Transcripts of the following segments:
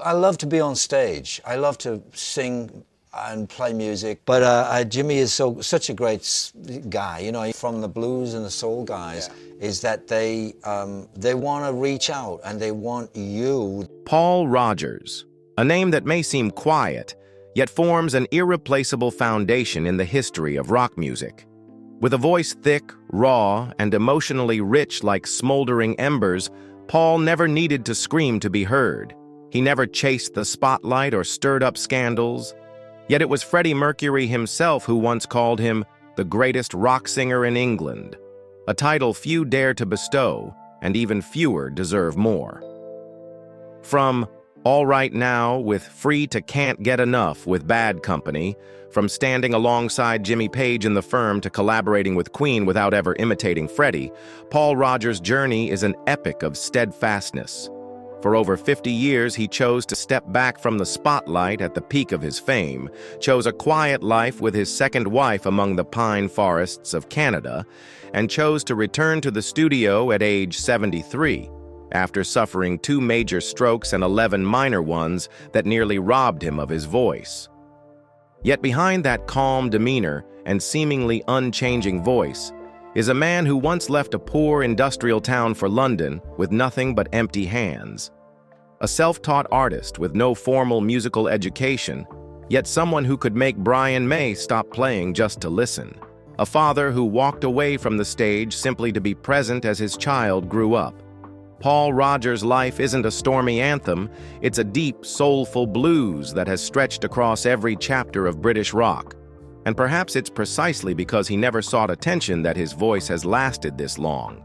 I love to be on stage. I love to sing and play music. But Jimmy is such a great guy, you know, from the blues and the soul guys, is that they want to reach out and they want you. Paul Rodgers, a name that may seem quiet, yet forms an irreplaceable foundation in the history of rock music. With a voice thick, raw, and emotionally rich like smoldering embers, Paul never needed to scream to be heard. He never chased the spotlight or stirred up scandals. Yet it was Freddie Mercury himself who once called him the greatest rock singer in England, a title few dare to bestow, and even fewer deserve more. From All Right Now with Free to Can't Get Enough with Bad Company, from standing alongside Jimmy Page in The Firm to collaborating with Queen without ever imitating Freddie, Paul Rodgers' journey is an epic of steadfastness. For over 50 years, he chose to step back from the spotlight at the peak of his fame, chose a quiet life with his second wife among the pine forests of Canada, and chose to return to the studio at age 73, after suffering 2 major strokes and 11 minor ones that nearly robbed him of his voice. Yet behind that calm demeanor and seemingly unchanging voice is a man who once left a poor industrial town for London with nothing but empty hands. A self-taught artist with no formal musical education, yet someone who could make Brian May stop playing just to listen. A father who walked away from the stage simply to be present as his child grew up. Paul Rodgers' life isn't a stormy anthem, it's a deep, soulful blues that has stretched across every chapter of British rock. And perhaps it's precisely because he never sought attention that his voice has lasted this long.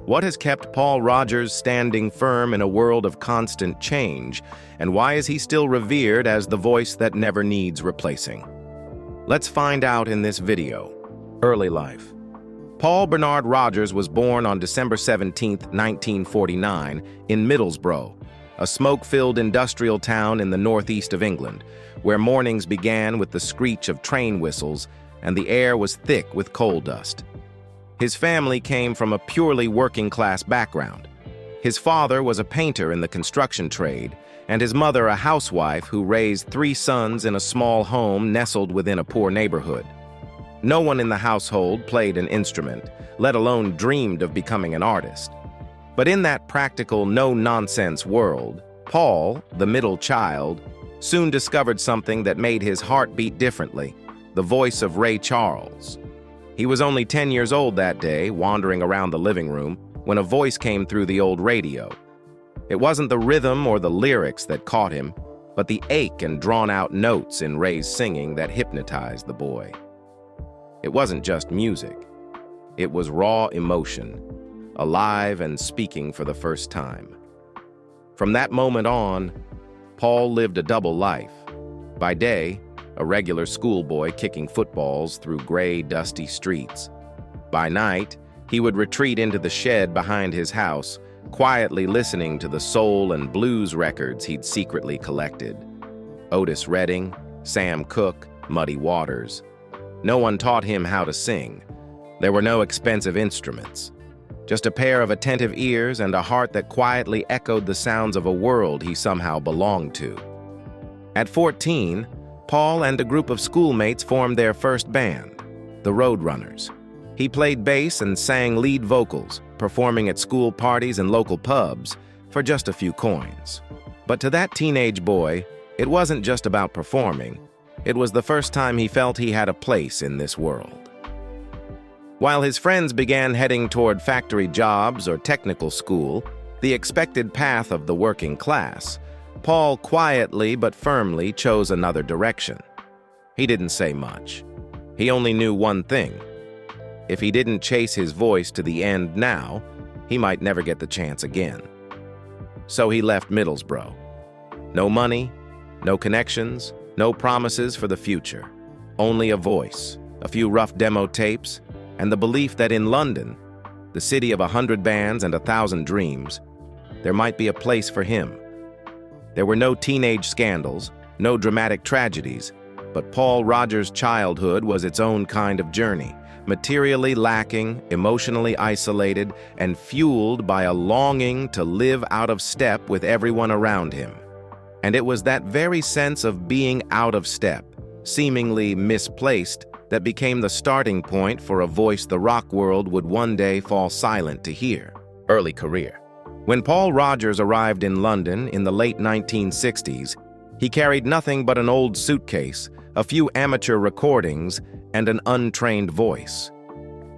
What has kept Paul Rodgers standing firm in a world of constant change, and why is he still revered as the voice that never needs replacing? Let's find out in this video. Early life. Paul Bernard Rodgers was born on December 17, 1949, in Middlesbrough, a smoke-filled industrial town in the northeast of England, where mornings began with the screech of train whistles and the air was thick with coal dust. His family came from a purely working-class background. His father was a painter in the construction trade, and his mother a housewife who raised 3 sons in a small home nestled within a poor neighborhood. No one in the household played an instrument, let alone dreamed of becoming an artist. But in that practical, no-nonsense world, Paul, the middle child, soon discovered something that made his heart beat differently: the voice of Ray Charles. He was only 10 years old that day, wandering around the living room, when a voice came through the old radio. It wasn't the rhythm or the lyrics that caught him, but the ache and drawn-out notes in Ray's singing that hypnotized the boy. It wasn't just music. It was raw emotion, alive and speaking for the first time. From that moment on, Paul lived a double life. By day, a regular schoolboy kicking footballs through gray, dusty streets. By night, he would retreat into the shed behind his house, quietly listening to the soul and blues records he'd secretly collected. Otis Redding, Sam Cooke, Muddy Waters. No one taught him how to sing. There were no expensive instruments. Just a pair of attentive ears and a heart that quietly echoed the sounds of a world he somehow belonged to. At 14, Paul and a group of schoolmates formed their first band, the Roadrunners. He played bass and sang lead vocals, performing at school parties and local pubs for just a few coins. But to that teenage boy, it wasn't just about performing. It was the first time he felt he had a place in this world. While his friends began heading toward factory jobs or technical school, the expected path of the working class, Paul quietly but firmly chose another direction. He didn't say much. He only knew one thing. If he didn't chase his voice to the end now, he might never get the chance again. So he left Middlesbrough. No money, no connections, no promises for the future. Only a voice, a few rough demo tapes, and the belief that in London, the city of 100 bands and 1,000 dreams, there might be a place for him. There were no teenage scandals, no dramatic tragedies, but Paul Rodgers' childhood was its own kind of journey, materially lacking, emotionally isolated, and fueled by a longing to live out of step with everyone around him. And it was that very sense of being out of step, seemingly misplaced, that became the starting point for a voice the rock world would one day fall silent to hear. Early career. When Paul Rodgers arrived in London in the late 1960s, he carried nothing but an old suitcase, a few amateur recordings, and an untrained voice.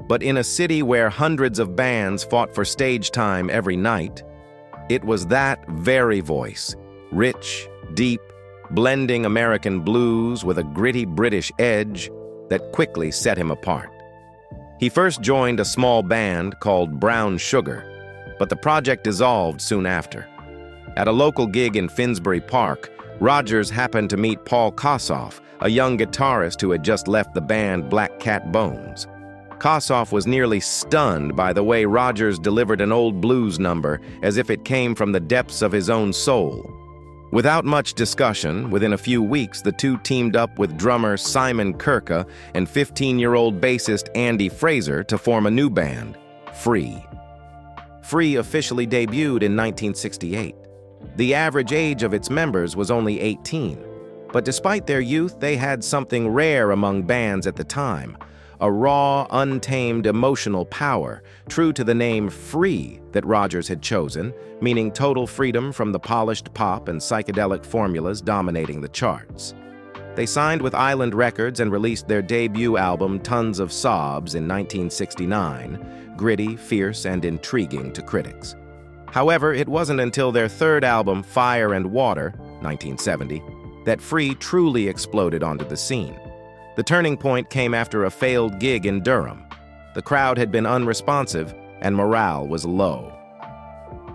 But in a city where hundreds of bands fought for stage time every night, it was that very voice, rich, deep, blending American blues with a gritty British edge, that quickly set him apart. He first joined a small band called Brown Sugar, but the project dissolved soon after. At a local gig in Finsbury Park, Rodgers happened to meet Paul Kossoff, a young guitarist who had just left the band Black Cat Bones. Kossoff was nearly stunned by the way Rodgers delivered an old blues number as if it came from the depths of his own soul. Without much discussion, within a few weeks, the two teamed up with drummer Simon Kirke and 15-year-old bassist Andy Fraser to form a new band, Free. Free officially debuted in 1968. The average age of its members was only 18, but despite their youth, they had something rare among bands at the time, a raw, untamed emotional power, true to the name Free that Rodgers had chosen, meaning total freedom from the polished pop and psychedelic formulas dominating the charts. They signed with Island Records and released their debut album Tons of Sobs in 1969, gritty, fierce, and intriguing to critics. However, it wasn't until their third album, Fire and Water, 1970, that Free truly exploded onto the scene. The turning point came after a failed gig in Durham. The crowd had been unresponsive, and morale was low.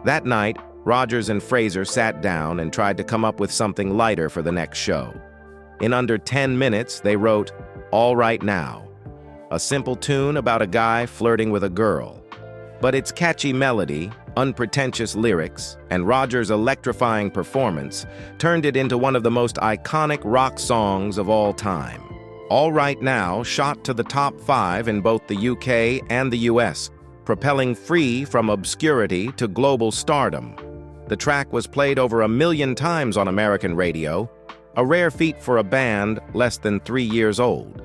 That night, Rodgers and Fraser sat down and tried to come up with something lighter for the next show. In under 10 minutes, they wrote All Right Now, a simple tune about a guy flirting with a girl. But its catchy melody, unpretentious lyrics, and Rodgers' electrifying performance turned it into one of the most iconic rock songs of all time. All Right Now shot to the top 5 in both the UK and the US, propelling Free from obscurity to global stardom. The track was played over 1 million times on American radio, a rare feat for a band less than 3 years old.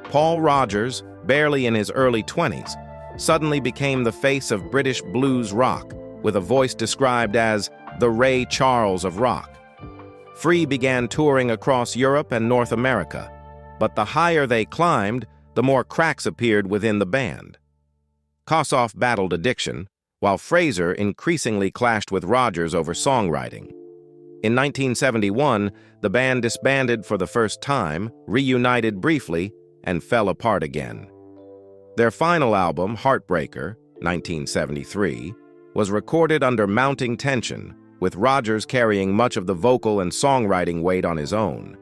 Paul Rodgers, barely in his early 20s, suddenly became the face of British blues rock, with a voice described as the Ray Charles of rock. Free began touring across Europe and North America, but the higher they climbed, the more cracks appeared within the band. Kossoff battled addiction, while Fraser increasingly clashed with Rodgers over songwriting. In 1971, the band disbanded for the first time, reunited briefly, and fell apart again. Their final album, Heartbreaker, 1973, was recorded under mounting tension, with Rodgers carrying much of the vocal and songwriting weight on his own.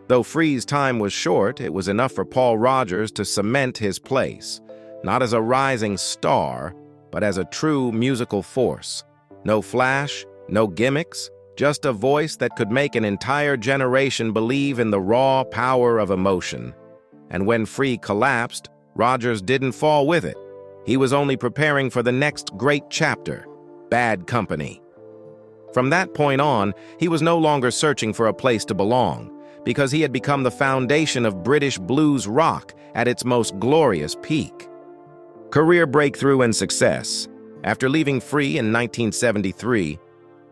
Though Free's time was short, it was enough for Paul Rodgers to cement his place, not as a rising star, but as a true musical force. No flash, no gimmicks, just a voice that could make an entire generation believe in the raw power of emotion. And when Free collapsed, Rodgers didn't fall with it. He was only preparing for the next great chapter, Bad Company. From that point on, he was no longer searching for a place to belong, because he had become the foundation of British blues rock at its most glorious peak. Career breakthrough and success. After leaving Free in 1973,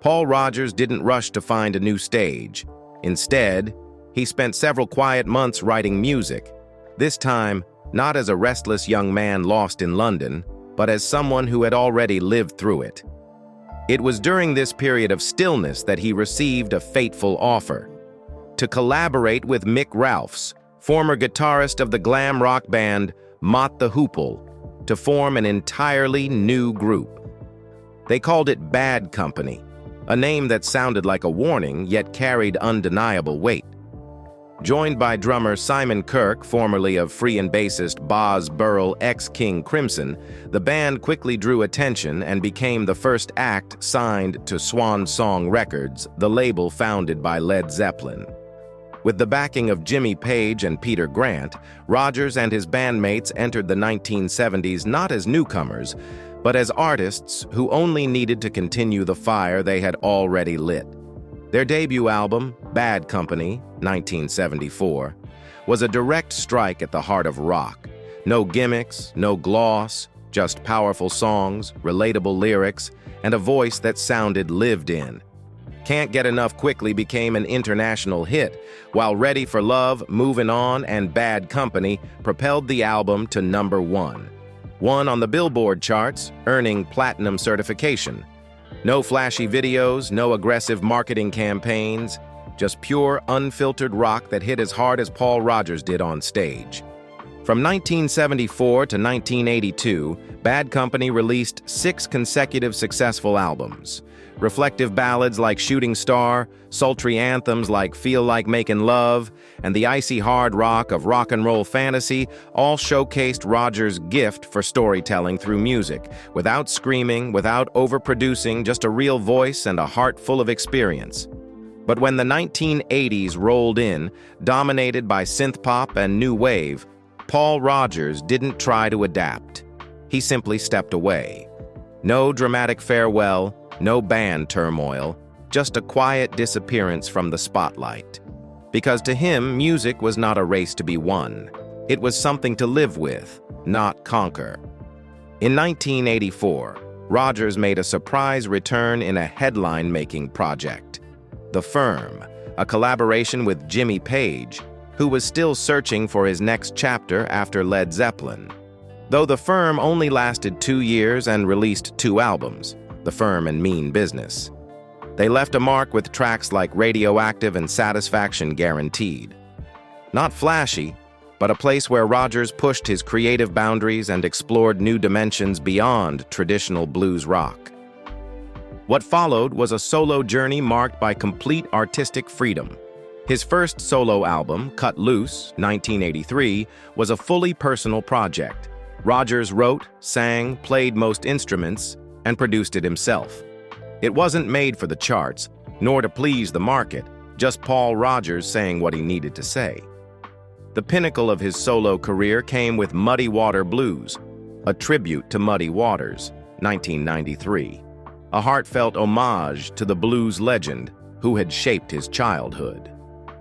Paul Rodgers didn't rush to find a new stage. Instead, he spent several quiet months writing music, this time not as a restless young man lost in London, but as someone who had already lived through it. It was during this period of stillness that he received a fateful offer: to collaborate with Mick Ralphs, former guitarist of the glam rock band Mott the Hoople, to form an entirely new group. They called it Bad Company, a name that sounded like a warning yet carried undeniable weight. Joined by drummer Simon Kirke, formerly of Free and bassist Boz Burrell ex-King Crimson, the band quickly drew attention and became the first act signed to Swan Song Records, the label founded by Led Zeppelin. With the backing of Jimmy Page and Peter Grant, Rodgers and his bandmates entered the 1970s not as newcomers, but as artists who only needed to continue the fire they had already lit. Their debut album, Bad Company, 1974, was a direct strike at the heart of rock. No gimmicks, no gloss, just powerful songs, relatable lyrics, and a voice that sounded lived in. Can't Get Enough quickly became an international hit, while Ready for Love, Moving On, and Bad Company propelled the album to #1. One on the Billboard charts, earning platinum certification. No flashy videos, no aggressive marketing campaigns, just pure, unfiltered rock that hit as hard as Paul Rodgers did on stage. From 1974 to 1982, Bad Company released 6 consecutive successful albums. Reflective ballads like Shooting Star, sultry anthems like Feel Like Making Love, and the icy hard rock of Rock and Roll Fantasy all showcased Rodgers' gift for storytelling through music, without screaming, without overproducing, just a real voice and a heart full of experience. But when the 1980s rolled in, dominated by synthpop and new wave, Paul Rodgers didn't try to adapt. He simply stepped away. No dramatic farewell, no band turmoil, just a quiet disappearance from the spotlight. Because to him, music was not a race to be won. It was something to live with, not conquer. In 1984, Rodgers made a surprise return in a headline-making project. The Firm, a collaboration with Jimmy Page, who was still searching for his next chapter after Led Zeppelin. Though The Firm only lasted 2 years and released 2 albums, The Firm and Mean Business. They left a mark with tracks like Radioactive and Satisfaction Guaranteed. Not flashy, but a place where Rodgers pushed his creative boundaries and explored new dimensions beyond traditional blues rock. What followed was a solo journey marked by complete artistic freedom. His first solo album, Cut Loose, 1983, was a fully personal project. Rodgers wrote, sang, played most instruments, and produced it himself. It wasn't made for the charts, nor to please the market, just Paul Rodgers saying what he needed to say. The pinnacle of his solo career came with Muddy Water Blues, a tribute to Muddy Waters, 1993, a heartfelt homage to the blues legend who had shaped his childhood.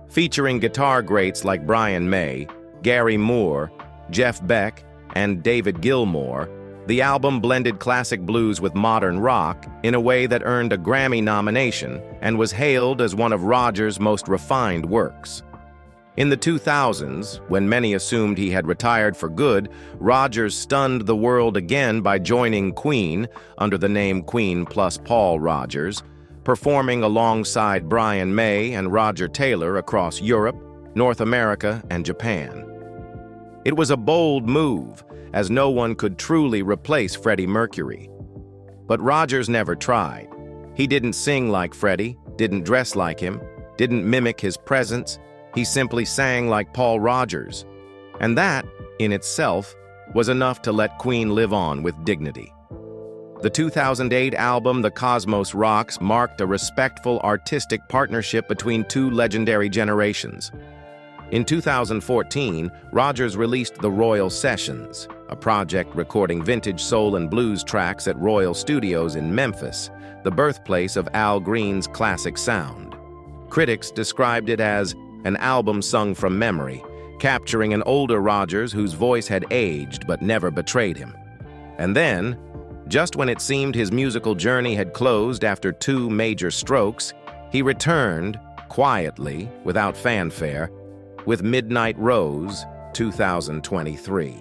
Featuring guitar greats like Brian May, Gary Moore, Jeff Beck, and David Gilmour, the album blended classic blues with modern rock in a way that earned a Grammy nomination and was hailed as one of Rodgers' most refined works. In the 2000s, when many assumed he had retired for good, Rodgers stunned the world again by joining Queen under the name Queen plus Paul Rodgers, performing alongside Brian May and Roger Taylor across Europe, North America, and Japan. It was a bold move, as no one could truly replace Freddie Mercury. But Rodgers never tried. He didn't sing like Freddie, didn't dress like him, didn't mimic his presence. He simply sang like Paul Rodgers. And that, in itself, was enough to let Queen live on with dignity. The 2008 album The Cosmos Rocks marked a respectful artistic partnership between 2 legendary generations. In 2014, Rodgers released The Royal Sessions, a project recording vintage soul and blues tracks at Royal Studios in Memphis, the birthplace of Al Green's classic sound. Critics described it as an album sung from memory, capturing an older Rodgers whose voice had aged but never betrayed him. And then, just when it seemed his musical journey had closed after 2 major strokes, he returned, quietly, without fanfare, with Midnight Rose, 2023.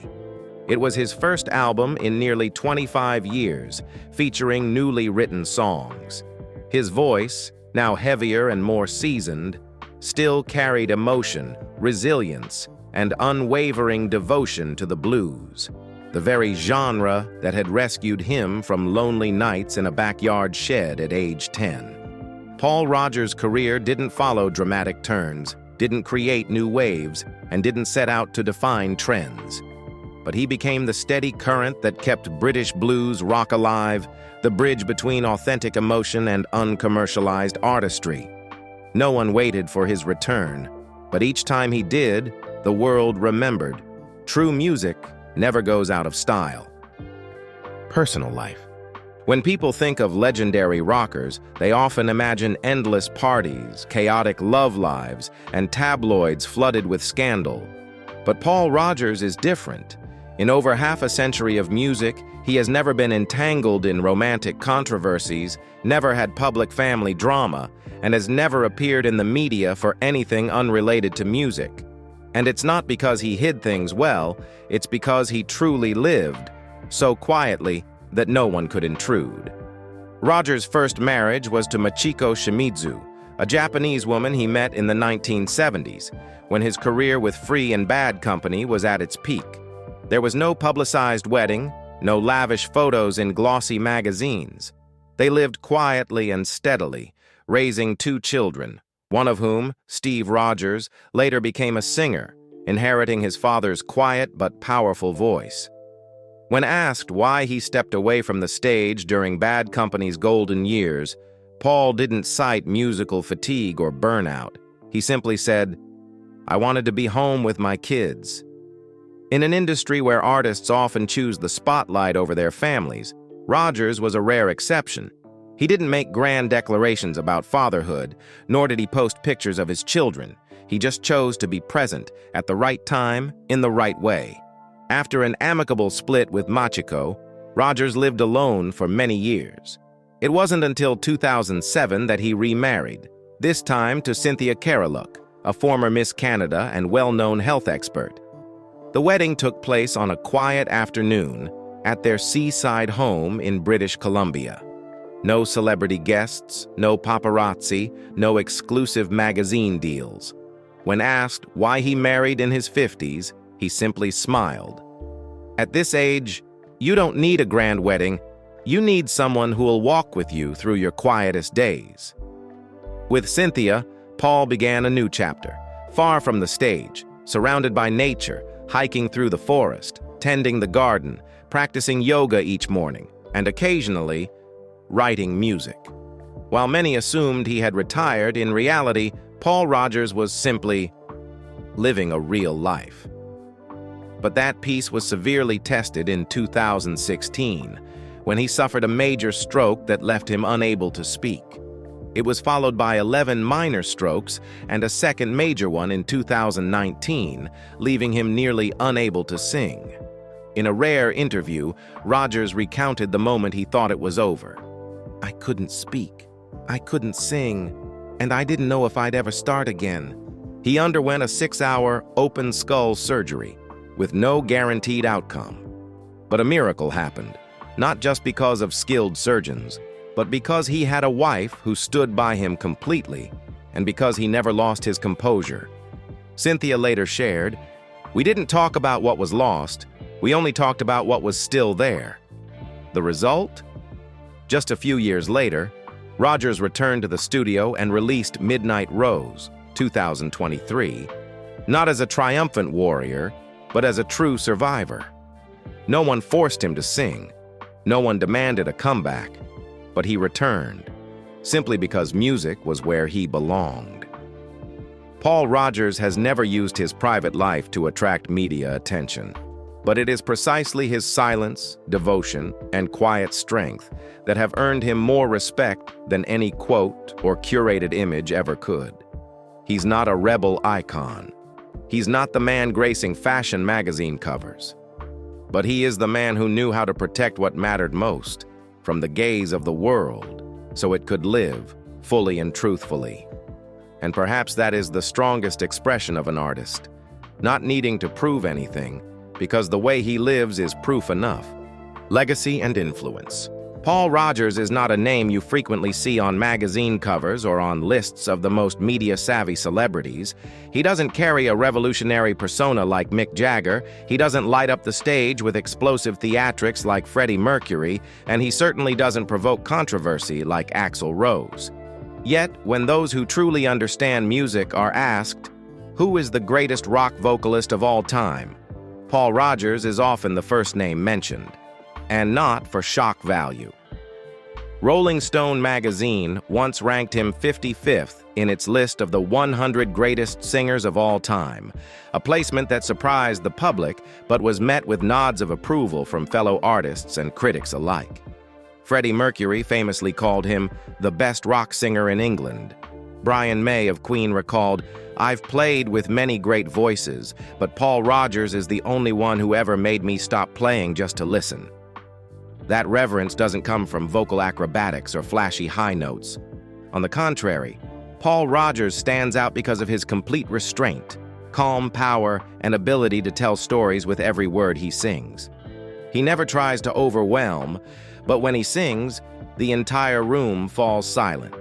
It was his first album in nearly 25 years, featuring newly written songs. His voice, now heavier and more seasoned, still carried emotion, resilience, and unwavering devotion to the blues, the very genre that had rescued him from lonely nights in a backyard shed at age 10. Paul Rodgers' career didn't follow dramatic turns, didn't create new waves, and didn't set out to define trends. But he became the steady current that kept British blues rock alive, the bridge between authentic emotion and uncommercialized artistry. No one waited for his return, but each time he did, the world remembered. True music never goes out of style. Personal life. When people think of legendary rockers, they often imagine endless parties, chaotic love lives, and tabloids flooded with scandal. But Paul Rodgers is different. In over half a century of music, he has never been entangled in romantic controversies, never had public family drama, and has never appeared in the media for anything unrelated to music. And it's not because he hid things well, it's because he truly lived, so quietly that no one could intrude. Rodgers' first marriage was to Michiko Shimizu, a Japanese woman he met in the 1970s, when his career with Free and Bad Company was at its peak. There was no publicized wedding, no lavish photos in glossy magazines. They lived quietly and steadily, raising 2 children, one of whom, Steve Rodgers, later became a singer, inheriting his father's quiet but powerful voice. When asked why he stepped away from the stage during Bad Company's golden years, Paul didn't cite musical fatigue or burnout. He simply said, "I wanted to be home with my kids." In an industry where artists often choose the spotlight over their families, Rodgers was a rare exception. He didn't make grand declarations about fatherhood, nor did he post pictures of his children. He just chose to be present at the right time, in the right way. After an amicable split with Machiko, Rodgers lived alone for many years. It wasn't until 2007 that he remarried, this time to Cynthia Caroluk, a former Miss Canada and well-known health expert. The wedding took place on a quiet afternoon at their seaside home in British Columbia. No celebrity guests, no paparazzi, no exclusive magazine deals. When asked why he married in his 50s, he simply smiled. At this age, you don't need a grand wedding. You need someone who will walk with you through your quietest days. With Cynthia, Paul began a new chapter, far from the stage, surrounded by nature, hiking through the forest, tending the garden, practicing yoga each morning, and occasionally, writing music. While many assumed he had retired, in reality, Paul Rodgers was simply living a real life. But that piece was severely tested in 2016, when he suffered a major stroke that left him unable to speak. It was followed by 11 minor strokes and a second major one in 2019, leaving him nearly unable to sing. In a rare interview, Rodgers recounted the moment he thought it was over. "I couldn't speak, I couldn't sing, and I didn't know if I'd ever start again." He underwent a 6-hour open skull surgery, with no guaranteed outcome. But a miracle happened, not just because of skilled surgeons, but because he had a wife who stood by him completely, and because he never lost his composure. Cynthia later shared, "We didn't talk about what was lost, we only talked about what was still there." The result? Just a few years later, Rodgers returned to the studio and released Midnight Rose, 2023, not as a triumphant warrior, but as a true survivor. No one forced him to sing. No one demanded a comeback. But he returned, simply because music was where he belonged. Paul Rodgers has never used his private life to attract media attention. But it is precisely his silence, devotion, and quiet strength that have earned him more respect than any quote or curated image ever could. He's not a rebel icon. He's not the man gracing fashion magazine covers. But he is the man who knew how to protect what mattered most from the gaze of the world, so it could live fully and truthfully. And perhaps that is the strongest expression of an artist, not needing to prove anything, because the way he lives is proof enough. Legacy and influence. Paul Rodgers is not a name you frequently see on magazine covers or on lists of the most media-savvy celebrities. He doesn't carry a revolutionary persona like Mick Jagger, he doesn't light up the stage with explosive theatrics like Freddie Mercury, and he certainly doesn't provoke controversy like Axl Rose. Yet, when those who truly understand music are asked, who is the greatest rock vocalist of all time? Paul Rodgers is often the first name mentioned, and not for shock value. Rolling Stone magazine once ranked him 55th in its list of the 100 greatest singers of all time, a placement that surprised the public but was met with nods of approval from fellow artists and critics alike. Freddie Mercury famously called him the best rock singer in England. Brian May of Queen recalled, "I've played with many great voices, but Paul Rodgers is the only one who ever made me stop playing just to listen." That reverence doesn't come from vocal acrobatics or flashy high notes. On the contrary, Paul Rodgers stands out because of his complete restraint, calm power, and ability to tell stories with every word he sings. He never tries to overwhelm, but when he sings, the entire room falls silent.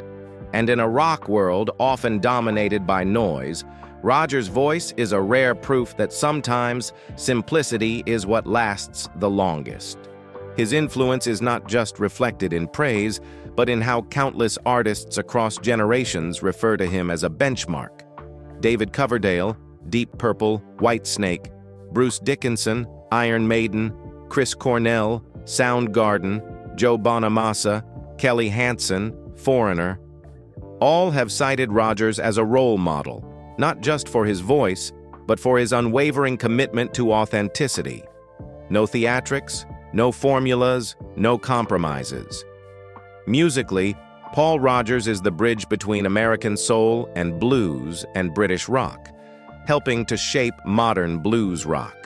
And in a rock world often dominated by noise, Rodgers' voice is a rare proof that sometimes simplicity is what lasts the longest. His influence is not just reflected in praise, but in how countless artists across generations refer to him as a benchmark. David Coverdale, Deep Purple, Whitesnake; Bruce Dickinson, Iron Maiden; Chris Cornell, Soundgarden; Joe Bonamassa, Kelly Hansen, Foreigner. All have cited Rodgers as a role model, not just for his voice, but for his unwavering commitment to authenticity. No theatrics, no formulas, no compromises. Musically, Paul Rodgers is the bridge between American soul and blues and British rock, helping to shape modern blues rock.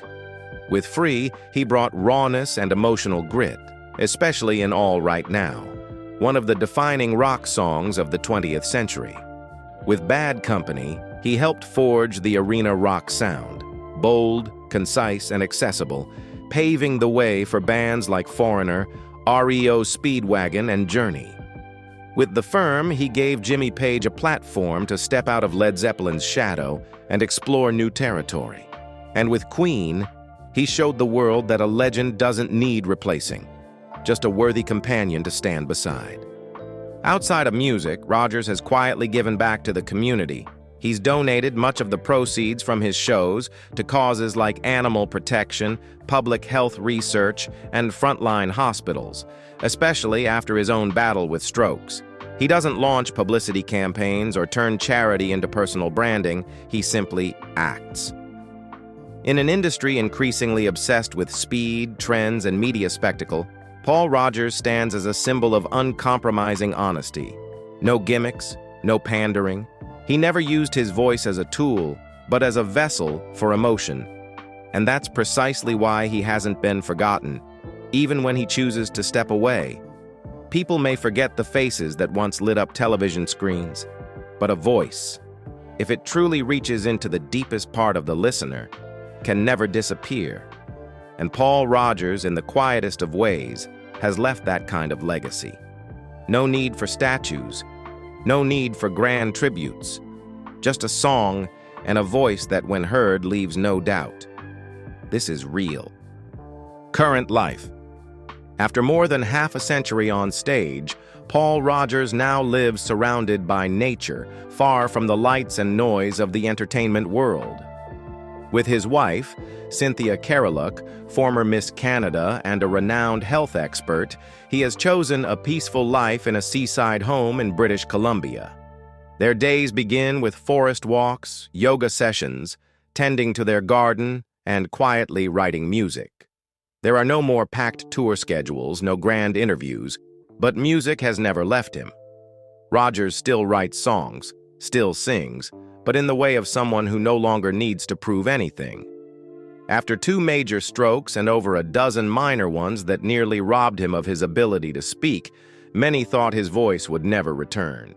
With Free, he brought rawness and emotional grit, especially in All Right Now, one of the defining rock songs of the 20th century. With Bad Company, he helped forge the arena rock sound, bold, concise, and accessible, paving the way for bands like Foreigner, REO Speedwagon, and Journey. With The Firm, he gave Jimmy Page a platform to step out of Led Zeppelin's shadow and explore new territory. And with Queen, he showed the world that a legend doesn't need replacing, just a worthy companion to stand beside. Outside of music, Rodgers has quietly given back to the community. He's donated much of the proceeds from his shows to causes like animal protection, public health research, and frontline hospitals, especially after his own battle with strokes. He doesn't launch publicity campaigns or turn charity into personal branding, he simply acts. In an industry increasingly obsessed with speed, trends, and media spectacle, Paul Rodgers stands as a symbol of uncompromising honesty. No gimmicks, no pandering. He never used his voice as a tool, but as a vessel for emotion. And that's precisely why he hasn't been forgotten, even when he chooses to step away. People may forget the faces that once lit up television screens, but a voice, if it truly reaches into the deepest part of the listener, can never disappear. And Paul Rodgers, in the quietest of ways, has left that kind of legacy. No need for statues, no need for grand tributes, just a song and a voice that, when heard, leaves no doubt. This is real. Current life. After more than half a century on stage, Paul Rodgers now lives surrounded by nature, far from the lights and noise of the entertainment world. With his wife, Cynthia Caroluck, former Miss Canada and a renowned health expert, he has chosen a peaceful life in a seaside home in British Columbia. Their days begin with forest walks, yoga sessions, tending to their garden, and quietly writing music. There are no more packed tour schedules, no grand interviews, but music has never left him. Rodgers still writes songs, still sings, but in the way of someone who no longer needs to prove anything. After 2 major strokes and over a dozen minor ones that nearly robbed him of his ability to speak, many thought his voice would never return.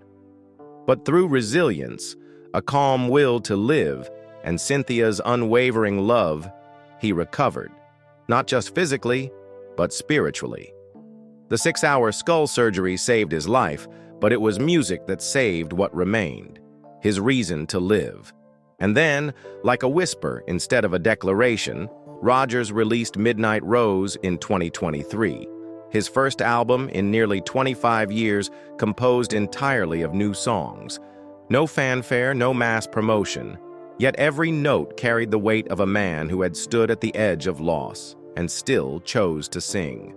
But through resilience, a calm will to live, and Cynthia's unwavering love, he recovered, not just physically, but spiritually. The 6-hour skull surgery saved his life, but it was music that saved what remained, his reason to live. And then, like a whisper instead of a declaration, Rodgers released Midnight Rose in 2023, his first album in nearly 25 years, composed entirely of new songs. No fanfare, no mass promotion, yet every note carried the weight of a man who had stood at the edge of loss and still chose to sing.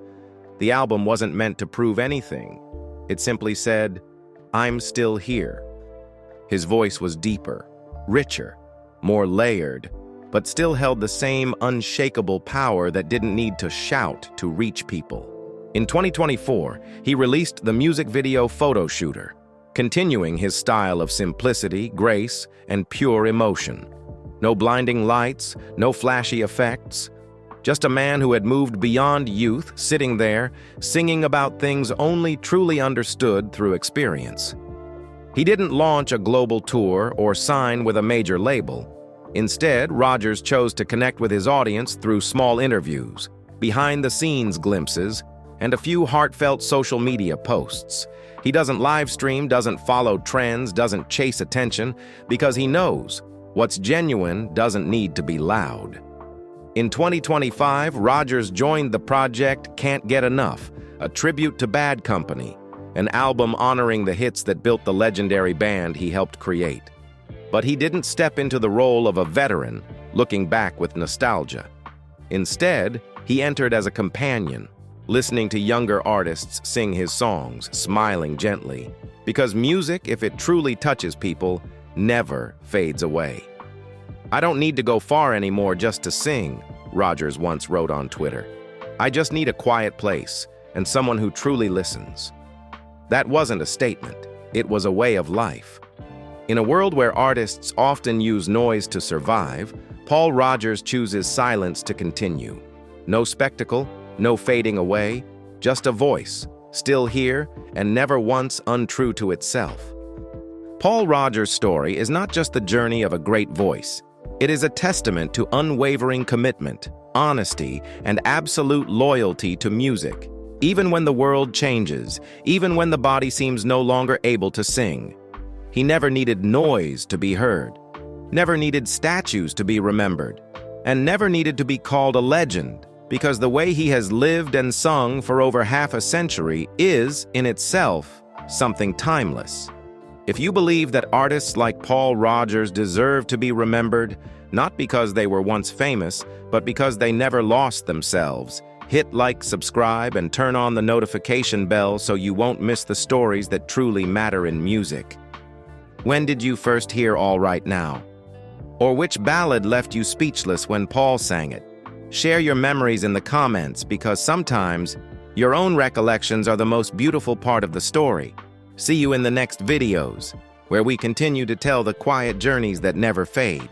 The album wasn't meant to prove anything. It simply said, "I'm still here." His voice was deeper, richer, more layered, but still held the same unshakable power that didn't need to shout to reach people. In 2024, he released the music video Photo Shooter, continuing his style of simplicity, grace, and pure emotion. No blinding lights, no flashy effects. Just a man who had moved beyond youth, sitting there, singing about things only truly understood through experience. He didn't launch a global tour or sign with a major label. Instead, Rodgers chose to connect with his audience through small interviews, behind-the-scenes glimpses, and a few heartfelt social media posts. He doesn't live stream, doesn't follow trends, doesn't chase attention, because he knows what's genuine doesn't need to be loud. In 2025, Rodgers joined the project Can't Get Enough, a tribute to Bad Company, an album honoring the hits that built the legendary band he helped create. But he didn't step into the role of a veteran, looking back with nostalgia. Instead, he entered as a companion, listening to younger artists sing his songs, smiling gently, because music, if it truly touches people, never fades away. "I don't need to go far anymore just to sing," Rodgers once wrote on Twitter. "I just need a quiet place and someone who truly listens." That wasn't a statement, it was a way of life. In a world where artists often use noise to survive, Paul Rodgers chooses silence to continue. No spectacle, no fading away, just a voice, still here and never once untrue to itself. Paul Rodgers' story is not just the journey of a great voice. It is a testament to unwavering commitment, honesty, and absolute loyalty to music. Even when the world changes, even when the body seems no longer able to sing, he never needed noise to be heard, never needed statues to be remembered, and never needed to be called a legend, because the way he has lived and sung for over half a century is, in itself, something timeless. If you believe that artists like Paul Rodgers deserve to be remembered, not because they were once famous, but because they never lost themselves, hit like, subscribe, and turn on the notification bell so you won't miss the stories that truly matter in music. When did you first hear All Right Now? Or which ballad left you speechless when Paul sang it? Share your memories in the comments, because sometimes your own recollections are the most beautiful part of the story. See you in the next videos, where we continue to tell the quiet journeys that never fade.